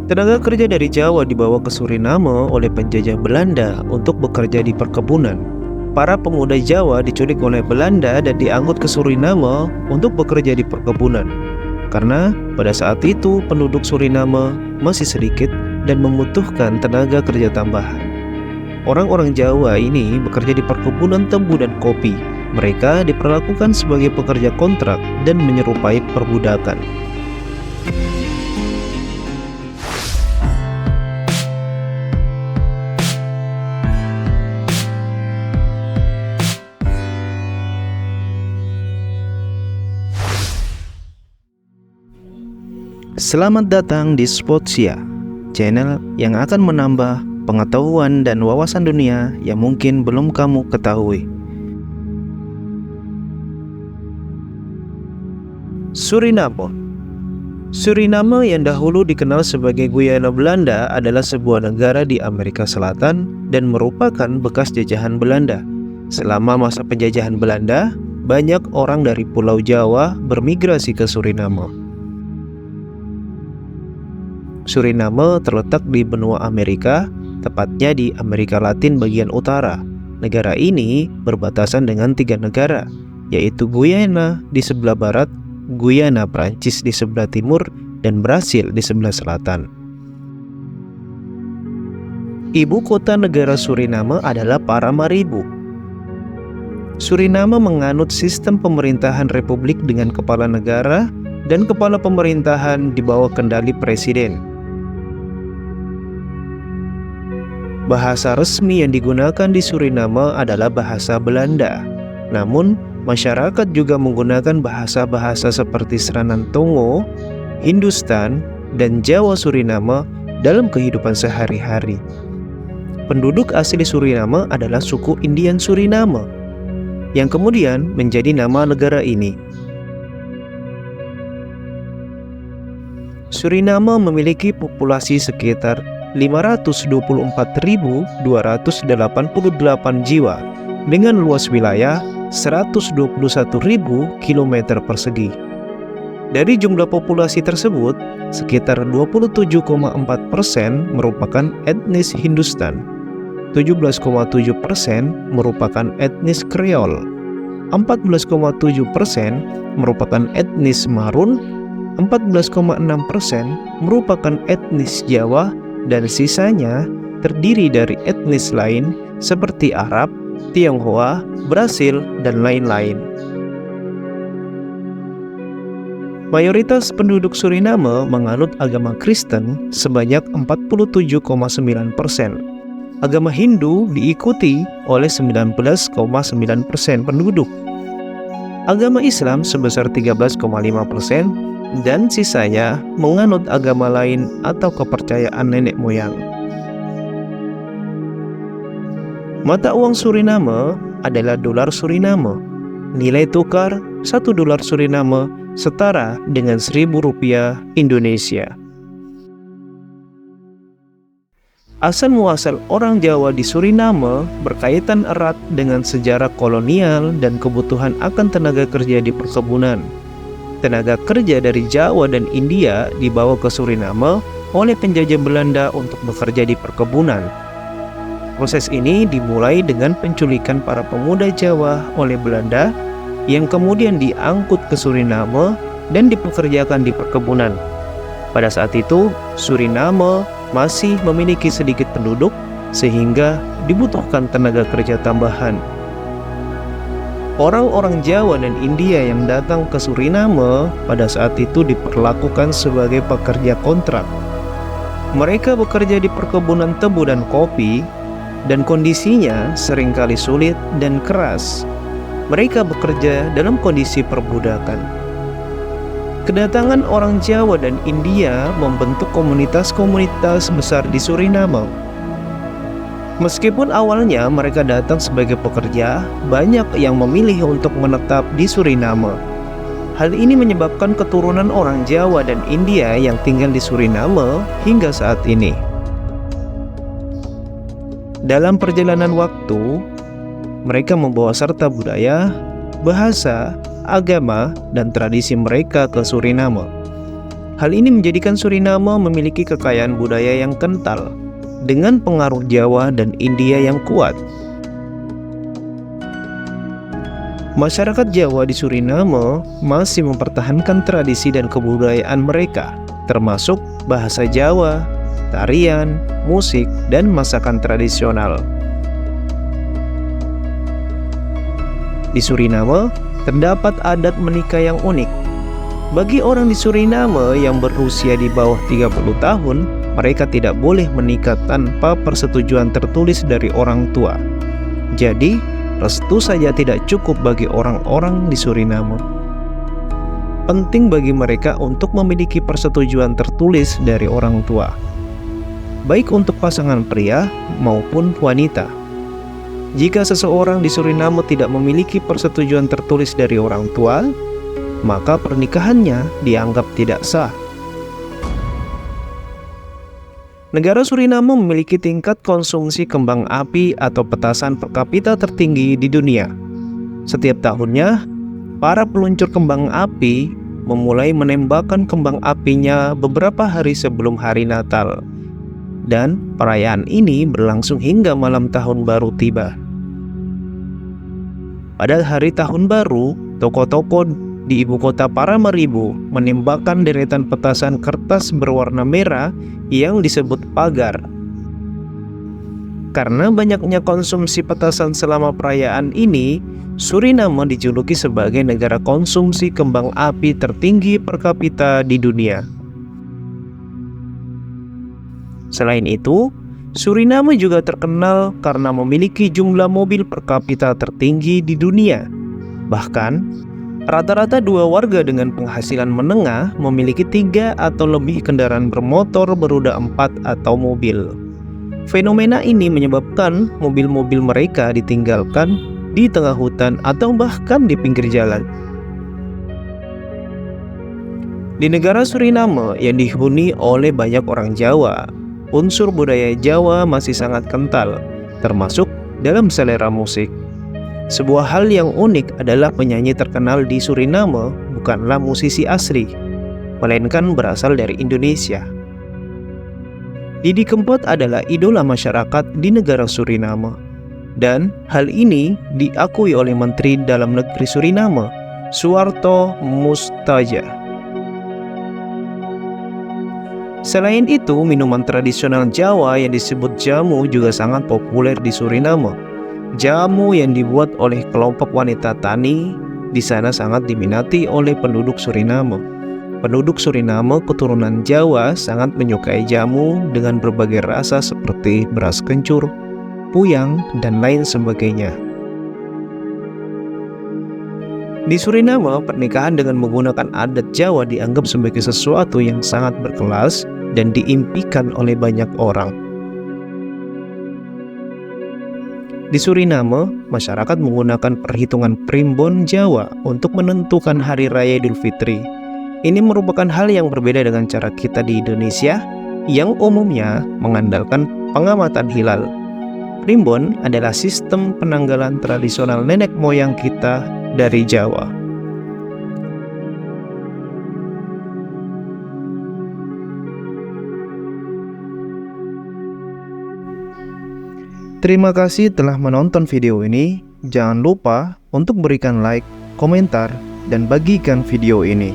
Tenaga kerja dari Jawa dibawa ke Suriname oleh penjajah Belanda untuk bekerja di perkebunan. Para pemuda Jawa diculik oleh Belanda dan diangkut ke Suriname untuk bekerja di perkebunan. Karena pada saat itu penduduk Suriname masih sedikit dan membutuhkan tenaga kerja tambahan. Orang-orang Jawa ini bekerja di perkebunan tebu dan kopi. Mereka diperlakukan sebagai pekerja kontrak dan menyerupai perbudakan. Selamat datang di Spotsia, channel yang akan menambah pengetahuan dan wawasan dunia yang mungkin belum kamu ketahui. Suriname. Suriname yang dahulu dikenal sebagai Guyana Belanda adalah sebuah negara di Amerika Selatan dan merupakan bekas jajahan Belanda. Selama masa penjajahan Belanda, banyak orang dari Pulau Jawa bermigrasi ke Suriname. Suriname terletak di benua Amerika, tepatnya di Amerika Latin bagian utara. Negara ini berbatasan dengan 3 negara, yaitu Guyana di sebelah barat, Guyana Prancis di sebelah timur, dan Brasil di sebelah selatan. Ibu kota negara Suriname adalah Paramaribo. Suriname menganut sistem pemerintahan republik dengan kepala negara dan kepala pemerintahan di bawah kendali presiden. Bahasa resmi yang digunakan di Suriname adalah bahasa Belanda. Namun, masyarakat juga menggunakan bahasa-bahasa seperti Seranan Tongo, Hindustan, dan Jawa Suriname dalam kehidupan sehari-hari. Penduduk asli Suriname adalah suku Indian Suriname, yang kemudian menjadi nama negara ini. Suriname memiliki populasi sekitar 524.288 jiwa dengan luas wilayah 121.000 km persegi. Dari jumlah populasi tersebut, sekitar 27,4% merupakan etnis Hindustan, 17,7% merupakan etnis Kreol, 14,7% merupakan etnis Marun, 14,6% merupakan etnis Jawa, dan sisanya terdiri dari etnis lain seperti Arab, Tionghoa, Brasil, dan lain-lain. Mayoritas penduduk Suriname menganut agama Kristen sebanyak 47,9%. Agama Hindu diikuti oleh 19,9% penduduk. Agama Islam sebesar 13,5%. Dan sisanya menganut agama lain atau kepercayaan nenek moyang. Mata uang Suriname adalah dolar Suriname. Nilai tukar 1 dolar Suriname setara dengan 1.000 rupiah Indonesia. Asal muasal orang Jawa di Suriname berkaitan erat dengan sejarah kolonial dan kebutuhan akan tenaga kerja di perkebunan. Tenaga kerja dari Jawa dan India dibawa ke Suriname oleh penjajah Belanda untuk bekerja di perkebunan. Proses ini dimulai dengan penculikan para pemuda Jawa oleh Belanda yang kemudian diangkut ke Suriname dan dipekerjakan di perkebunan. Pada saat itu, Suriname masih memiliki sedikit penduduk sehingga dibutuhkan tenaga kerja tambahan. Orang-orang Jawa dan India yang datang ke Suriname pada saat itu diperlakukan sebagai pekerja kontrak. Mereka bekerja di perkebunan tebu dan kopi, dan kondisinya seringkali sulit dan keras. Mereka bekerja dalam kondisi perbudakan. Kedatangan orang Jawa dan India membentuk komunitas-komunitas besar di Suriname. Meskipun awalnya mereka datang sebagai pekerja, banyak yang memilih untuk menetap di Suriname. Hal ini menyebabkan keturunan orang Jawa dan India yang tinggal di Suriname hingga saat ini. Dalam perjalanan waktu, mereka membawa serta budaya, bahasa, agama, dan tradisi mereka ke Suriname. Hal ini menjadikan Suriname memiliki kekayaan budaya yang kental, dengan pengaruh Jawa dan India yang kuat. Masyarakat Jawa di Suriname masih mempertahankan tradisi dan kebudayaan mereka, termasuk bahasa Jawa, tarian, musik, dan masakan tradisional. Di Suriname, terdapat adat menikah yang unik. Bagi orang di Suriname yang berusia di bawah 30 tahun, mereka tidak boleh menikah tanpa persetujuan tertulis dari orang tua. Jadi, restu saja tidak cukup bagi orang-orang di Suriname. Penting bagi mereka untuk memiliki persetujuan tertulis dari orang tua, baik untuk pasangan pria maupun wanita. Jika seseorang di Suriname tidak memiliki persetujuan tertulis dari orang tua, maka pernikahannya dianggap tidak sah. Negara Suriname memiliki tingkat konsumsi kembang api atau petasan per kapita tertinggi di dunia. Setiap tahunnya, para peluncur kembang api memulai menembakkan kembang apinya beberapa hari sebelum hari Natal. Dan perayaan ini berlangsung hingga malam tahun baru tiba. Pada hari tahun baru, toko-toko di ibu kota Paramaribo menembakkan deretan petasan kertas berwarna merah yang disebut pagar. Karena banyaknya konsumsi petasan selama perayaan ini, Suriname dijuluki sebagai negara konsumsi kembang api tertinggi per kapita di dunia. Selain itu, Suriname juga terkenal karena memiliki jumlah mobil per kapita tertinggi di dunia. Bahkan, rata-rata 2 warga dengan penghasilan menengah memiliki 3 atau lebih kendaraan bermotor beroda 4 atau mobil. Fenomena ini menyebabkan mobil-mobil mereka ditinggalkan di tengah hutan atau bahkan di pinggir jalan. Di negara Suriname yang dihuni oleh banyak orang Jawa, unsur budaya Jawa masih sangat kental, termasuk dalam selera musik. Sebuah hal yang unik adalah penyanyi terkenal di Suriname bukanlah musisi asli, melainkan berasal dari Indonesia. Didi Kempot adalah idola masyarakat di negara Suriname, dan hal ini diakui oleh Menteri Dalam Negeri Suriname, Suharto Moestaja. Selain itu, minuman tradisional Jawa yang disebut jamu juga sangat populer di Suriname. Jamu yang dibuat oleh kelompok wanita tani di sana sangat diminati oleh penduduk Suriname. Penduduk Suriname keturunan Jawa sangat menyukai jamu dengan berbagai rasa seperti beras kencur, puyang, dan lain sebagainya. Di Suriname, pernikahan dengan menggunakan adat Jawa dianggap sebagai sesuatu yang sangat berkelas dan diimpikan oleh banyak orang. Di Suriname, masyarakat menggunakan perhitungan primbon Jawa untuk menentukan hari raya Idul Fitri. Ini merupakan hal yang berbeda dengan cara kita di Indonesia, yang umumnya mengandalkan pengamatan hilal. Primbon adalah sistem penanggalan tradisional nenek moyang kita dari Jawa. Terima kasih telah menonton video ini. Jangan lupa untuk berikan like, komentar, dan bagikan video ini.